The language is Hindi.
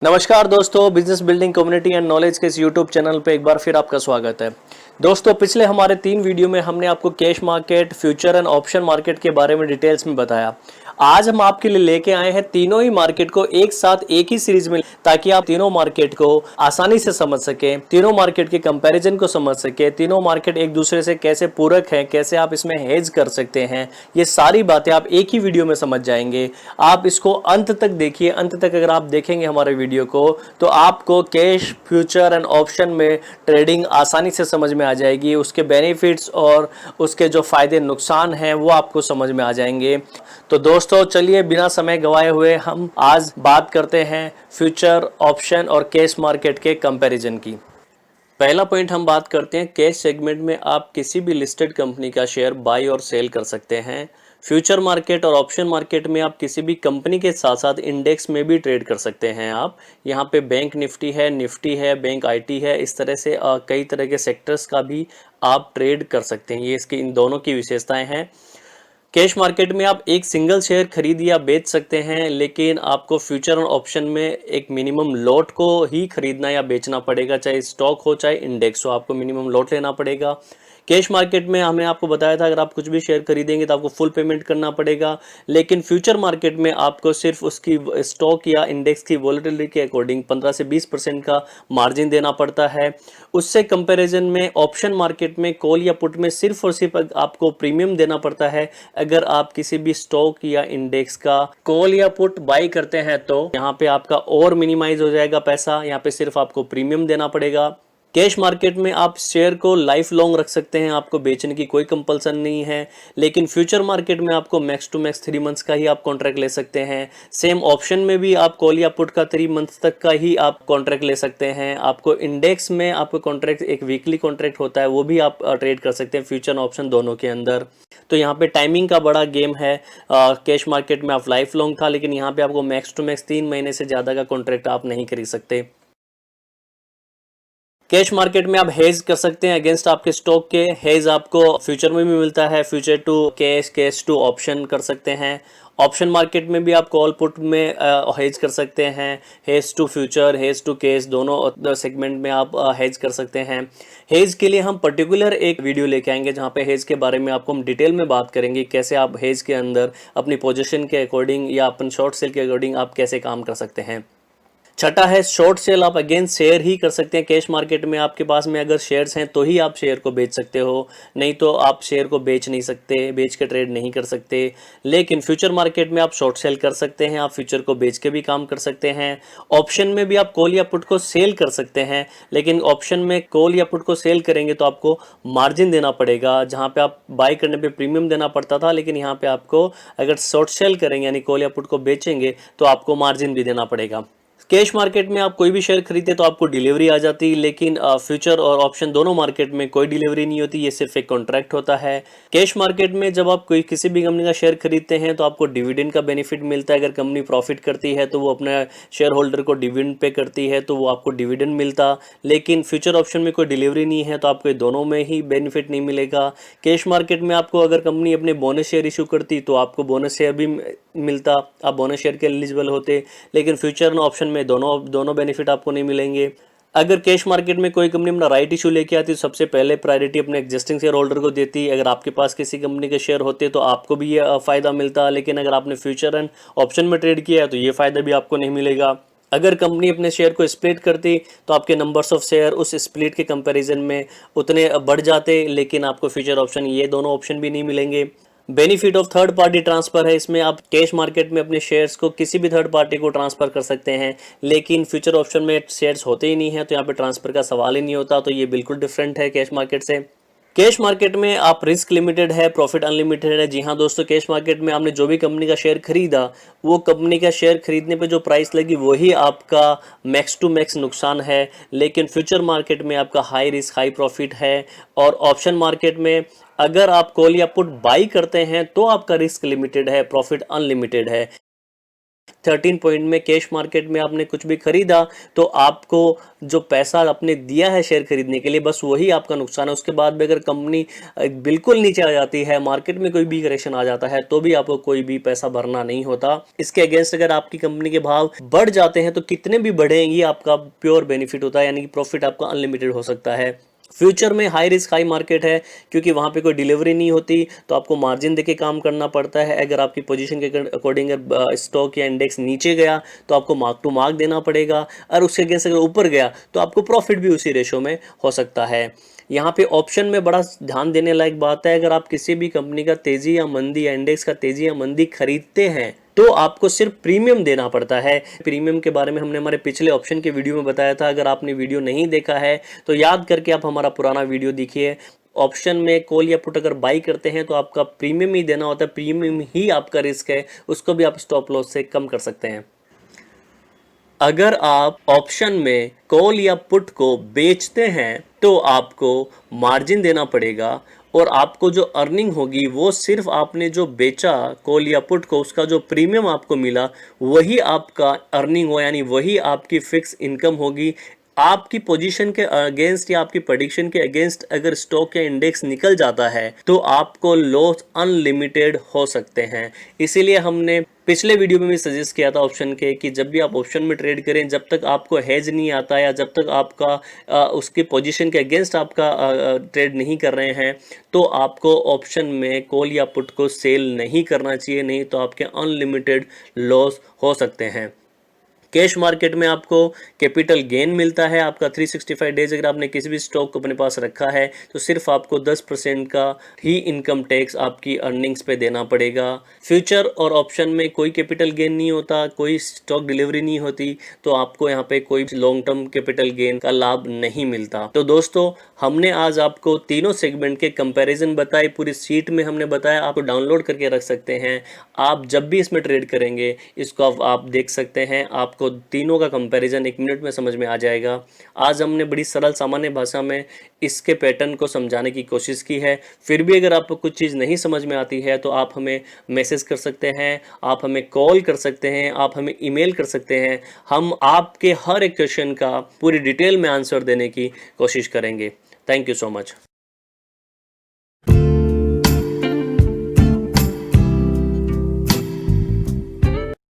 नमस्कार दोस्तों, business building community and knowledge के इस यूट्यूब चैनल पे एक बार फिर आपका स्वागत है। दोस्तों, पिछले हमारे 3 वीडियो में हमने आपको cash market, future and option market के बारे में डिटेल्स में बताया। आज हम आपके लिए लेके आए हैं तीनों ही मार्केट को एक साथ एक ही सीरीज में, ताकि आप तीनों मार्केट को आसानी से समझ सकें, तीनों मार्केट के कंपैरिजन को समझ सकें, तीनों मार्केट एक दूसरे से कैसे पूरक हैं, कैसे आप इसमें हेज कर सकते हैं। ये सारी बातें आप एक ही वीडियो में समझ जाएंगे। आप इसको अंत तक देखिए। अंत तक अगर आप देखेंगे हमारे वीडियो को, तो आपको कैश, फ्यूचर एंड ऑप्शन में ट्रेडिंग आसानी से समझ में आ जाएगी। उसके बेनिफिट्स और उसके जो फायदे नुकसान हैं वो आपको समझ में आ जाएंगे। तो दोस्तों, चलिए बिना समय गवाए हुए हम आज बात करते हैं फ्यूचर, ऑप्शन और कैश मार्केट के कंपैरिजन की। पहला पॉइंट हम बात करते हैं, कैश सेगमेंट में आप किसी भी लिस्टेड कंपनी का शेयर बाय और सेल कर सकते हैं। फ्यूचर मार्केट और ऑप्शन मार्केट में आप किसी भी कंपनी के साथ साथ इंडेक्स में भी ट्रेड कर सकते हैं। आप यहाँ पे बैंक निफ्टी है, बैंक आईटी है, इस तरह से कई तरह के सेक्टर्स का भी आप ट्रेड कर सकते हैं। ये इसकी इन दोनों की विशेषताएं हैं। कैश मार्केट में आप एक सिंगल शेयर खरीद या बेच सकते हैं, लेकिन आपको फ्यूचर और ऑप्शन में एक मिनिमम लॉट को ही खरीदना या बेचना पड़ेगा। चाहे स्टॉक हो चाहे इंडेक्स हो, आपको मिनिमम लॉट लेना पड़ेगा। कैश मार्केट में हमने आपको बताया था, अगर आप कुछ भी शेयर खरीदेंगे तो आपको फुल पेमेंट करना पड़ेगा। लेकिन फ्यूचर मार्केट में आपको सिर्फ उसकी स्टॉक या इंडेक्स की वॉलेटिलिटी के अकॉर्डिंग 15 से 20% का मार्जिन देना पड़ता है। उससे कंपैरिजन में ऑप्शन मार्केट में कॉल या पुट में सिर्फ और सिर्फ आपको प्रीमियम देना पड़ता है। अगर आप किसी भी स्टॉक या इंडेक्स का कॉल या पुट बाई करते हैं तो यहाँ पे आपका और मिनिमाइज हो जाएगा पैसा। यहाँ पे सिर्फ आपको प्रीमियम देना पड़ेगा। कैश मार्केट में आप शेयर को लाइफ लॉन्ग रख सकते हैं, आपको बेचने की कोई कंपल्सन नहीं है। लेकिन फ्यूचर मार्केट में आपको मैक्स टू मैक्स 3 मंथ्स का ही आप कॉन्ट्रैक्ट ले सकते हैं। सेम ऑप्शन में भी आप कॉल या पुट का 3 मंथ्स तक का ही आप कॉन्ट्रैक्ट ले सकते हैं। आपको इंडेक्स में आपको कॉन्ट्रैक्ट एक वीकली कॉन्ट्रैक्ट होता है, वो भी आप ट्रेड कर सकते हैं फ्यूचर ऑप्शन दोनों के अंदर। तो यहाँ पे टाइमिंग का बड़ा गेम है। कैश मार्केट में आप लाइफ लॉन्ग था, लेकिन यहाँ पे आपको मैक्स टू मैक्स 3 महीने से ज़्यादा का कॉन्ट्रैक्ट आप नहीं खरीद सकते। कैश मार्केट में आप हेज कर सकते हैं अगेंस्ट आपके स्टॉक के। हेज आपको फ्यूचर में भी मिलता है, future to cash, cash to option कर सकते हैं। ऑप्शन मार्केट में भी आप कॉल पुट में हेज कर सकते हैं। Hedge to future, hedge to cash, दोनों सेगमेंट में आप हेज कर सकते हैं। हेज के लिए हम पर्टिकुलर एक वीडियो लेके आएंगे, जहां पे हेज के बारे में आपको हम डिटेल में बात करेंगे, कैसे आप हेज के अंदर अपनी पोजीशन के अकॉर्डिंग या अपन शॉर्ट सेल के अकॉर्डिंग आप कैसे काम कर सकते हैं। छठा है शॉर्ट सेल। आप अगेन शेयर ही कर सकते हैं। कैश मार्केट में आपके पास में अगर शेयर्स हैं तो ही आप शेयर को बेच सकते हो, नहीं तो आप शेयर को बेच नहीं सकते, बेच के ट्रेड नहीं कर सकते। लेकिन फ्यूचर मार्केट में आप शॉर्ट सेल कर सकते हैं, आप फ्यूचर को बेच के भी काम कर सकते हैं। ऑप्शन में भी आप कॉल या पुट को सेल कर सकते हैं, लेकिन ऑप्शन में कॉल या पुट को सेल करेंगे तो आपको मार्जिन देना पड़ेगा। जहां पे आप बाय करने पे प्रीमियम देना पड़ता था, लेकिन यहाँ पे आपको अगर शॉर्ट सेल करेंगे यानी कॉल या पुट को बेचेंगे तो आपको मार्जिन भी देना पड़ेगा। कैश मार्केट में आप कोई भी शेयर खरीदते तो आपको डिलीवरी आ जाती, लेकिन फ्यूचर और ऑप्शन दोनों मार्केट में कोई डिलीवरी नहीं होती, ये सिर्फ एक कॉन्ट्रैक्ट होता है। कैश मार्केट में जब आप कोई किसी भी कंपनी का शेयर खरीदते हैं तो आपको डिविडेंड का बेनिफिट मिलता है। अगर कंपनी प्रॉफिट करती है तो वो अपने शेयर होल्डर को डिविडेंड पे करती है, तो वो आपको डिविडेंड मिलता। लेकिन फ्यूचर ऑप्शन में कोई डिलीवरी नहीं है, तो आपको दोनों में ही बेनिफिट नहीं मिलेगा। कैश मार्केट में आपको अगर कंपनी अपने बोनस शेयर इशू करती तो आपको बोनस शेयर भी मिलता, आप बोनस शेयर के एलिजिबल होते। लेकिन फ्यूचर और ऑप्शन में दोनों बेनिफिट आपको नहीं मिलेंगे। अगर कैश मार्केट में कोई कंपनी अपना राइट इशू लेके आती तो सबसे पहले प्रायोरिटी अपने एग्जिस्टिंग शेयर होल्डर को देती। अगर आपके पास किसी कंपनी के शेयर होते तो आपको भी ये फायदा मिलता, लेकिन अगर आपने फ्यूचर एंड ऑप्शन में ट्रेड किया है तो ये फायदा भी आपको नहीं मिलेगा। अगर कंपनी अपने शेयर को स्प्लिट करती तो आपके नंबर्स ऑफ शेयर उस स्प्लिट के कंपैरिजन में उतने बढ़ जाते, लेकिन आपको फ्यूचर ऑप्शन ये दोनों ऑप्शन भी नहीं मिलेंगे। Benefit of third party transfer है। इसमें आप कैश मार्केट में अपने शेयर्स को किसी भी थर्ड पार्टी को ट्रांसफर कर सकते हैं, लेकिन फ्यूचर ऑप्शन में शेयर्स होते ही नहीं है, तो यहाँ पे ट्रांसफर का सवाल ही नहीं होता। तो ये बिल्कुल डिफरेंट है कैश मार्केट से। कैश मार्केट में आप रिस्क लिमिटेड है, प्रॉफिट अनलिमिटेड है। जी हाँ दोस्तों, कैश मार्केट में आपने जो भी कंपनी का शेयर खरीदा, वो कंपनी का शेयर खरीदने पे जो प्राइस लगी वही आपका मैक्स टू मैक्स नुकसान है। लेकिन फ्यूचर मार्केट में आपका हाई रिस्क हाई प्रॉफिट है। और ऑप्शन मार्केट में अगर आप कॉल या पुट बाई करते हैं तो आपका रिस्क लिमिटेड है, प्रॉफिट अनलिमिटेड है। 13 पॉइंट में कैश मार्केट में आपने कुछ भी खरीदा तो आपको जो पैसा आपने दिया है शेयर खरीदने के लिए बस वही आपका नुकसान है। उसके बाद भी अगर कंपनी बिल्कुल नीचे आ जाती है, मार्केट में कोई भी करेक्शन आ जाता है, तो भी आपको कोई भी पैसा भरना नहीं होता। इसके अगेंस्ट अगर आपकी कंपनी के भाव बढ़ जाते हैं तो कितने भी बढ़े ये आपका प्योर बेनिफिट होता है, यानी कि प्रॉफिट आपका अनलिमिटेड हो सकता है। फ्यूचर में हाई रिस्क हाई मार्केट है, क्योंकि वहां पे कोई डिलीवरी नहीं होती, तो आपको मार्जिन देके काम करना पड़ता है। अगर आपकी पोजीशन के अकॉर्डिंग स्टॉक या इंडेक्स नीचे गया तो आपको मार्क टू मार्क देना पड़ेगा, और उसके अगेंस्ट अगर ऊपर गया तो आपको प्रॉफिट भी उसी रेशो में हो सकता है। यहाँ पे ऑप्शन में बड़ा ध्यान देने लायक बात है, अगर आप किसी भी कंपनी का तेजी या मंदी या इंडेक्स का तेजी या मंदी खरीदते हैं तो आपको सिर्फ प्रीमियम देना पड़ता है। प्रीमियम के बारे में हमने हमारे पिछले ऑप्शन के वीडियो में बताया था, अगर आपने वीडियो नहीं देखा है तो याद करके आप हमारा पुराना वीडियो देखिए। ऑप्शन में कॉल या पुट अगर बाई करते हैं तो आपका प्रीमियम ही देना होता है, प्रीमियम ही आपका रिस्क है, उसको भी आप स्टॉप लॉस से कम कर सकते हैं। अगर आप ऑप्शन में कॉल या पुट को बेचते हैं तो आपको मार्जिन देना पड़ेगा, और आपको जो अर्निंग होगी वो सिर्फ आपने जो बेचा कॉल या पुट को, उसका जो प्रीमियम आपको मिला वही आपका अर्निंग हो, यानी वही आपकी फिक्स इनकम होगी। आपकी पोजीशन के अगेंस्ट या आपकी प्रेडिक्शन के अगेंस्ट अगर स्टॉक या इंडेक्स निकल जाता है तो आपको लॉस अनलिमिटेड हो सकते हैं। इसीलिए हमने पिछले वीडियो में भी सजेस्ट किया था ऑप्शन के कि जब भी आप ऑप्शन में ट्रेड करें, जब तक आपको हेज नहीं आता या जब तक आपका उसके पोजीशन के अगेंस्ट आपका ट्रेड नहीं कर रहे हैं तो आपको ऑप्शन में कॉल या पुट को सेल नहीं करना चाहिए, नहीं तो आपके अनलिमिटेड लॉस हो सकते हैं। कैश मार्केट में आपको कैपिटल गेन मिलता है, आपका 365 डेज अगर आपने किसी भी स्टॉक को अपने पास रखा है तो सिर्फ आपको 10% का ही इनकम टैक्स आपकी अर्निंग्स पे देना पड़ेगा। फ्यूचर और ऑप्शन में कोई कैपिटल गेन नहीं होता, कोई स्टॉक डिलीवरी नहीं होती, तो आपको यहाँ पे कोई लॉन्ग टर्म कैपिटल गेन का लाभ नहीं मिलता। तो दोस्तों हमने आज आपको तीनों सेगमेंट के कंपैरिजन बताए, पूरी सीट में हमने बताया, आपको डाउनलोड करके रख सकते हैं। आप जब भी इसमें ट्रेड करेंगे इसको आप देख सकते हैं, आपको तीनों का कंपैरिजन 1 मिनट में समझ में आ जाएगा। आज हमने बड़ी सरल सामान्य भाषा में इसके पैटर्न को समझाने की कोशिश की है। फिर भी अगर आपको कुछ चीज़ नहीं समझ में आती है तो आप हमें मैसेज कर सकते हैं, आप हमें कॉल कर सकते हैं, आप हमें ईमेल कर सकते हैं। हम आपके हर एक क्वेश्चन का पूरी डिटेल में आंसर देने की कोशिश करेंगे। Thank you so much.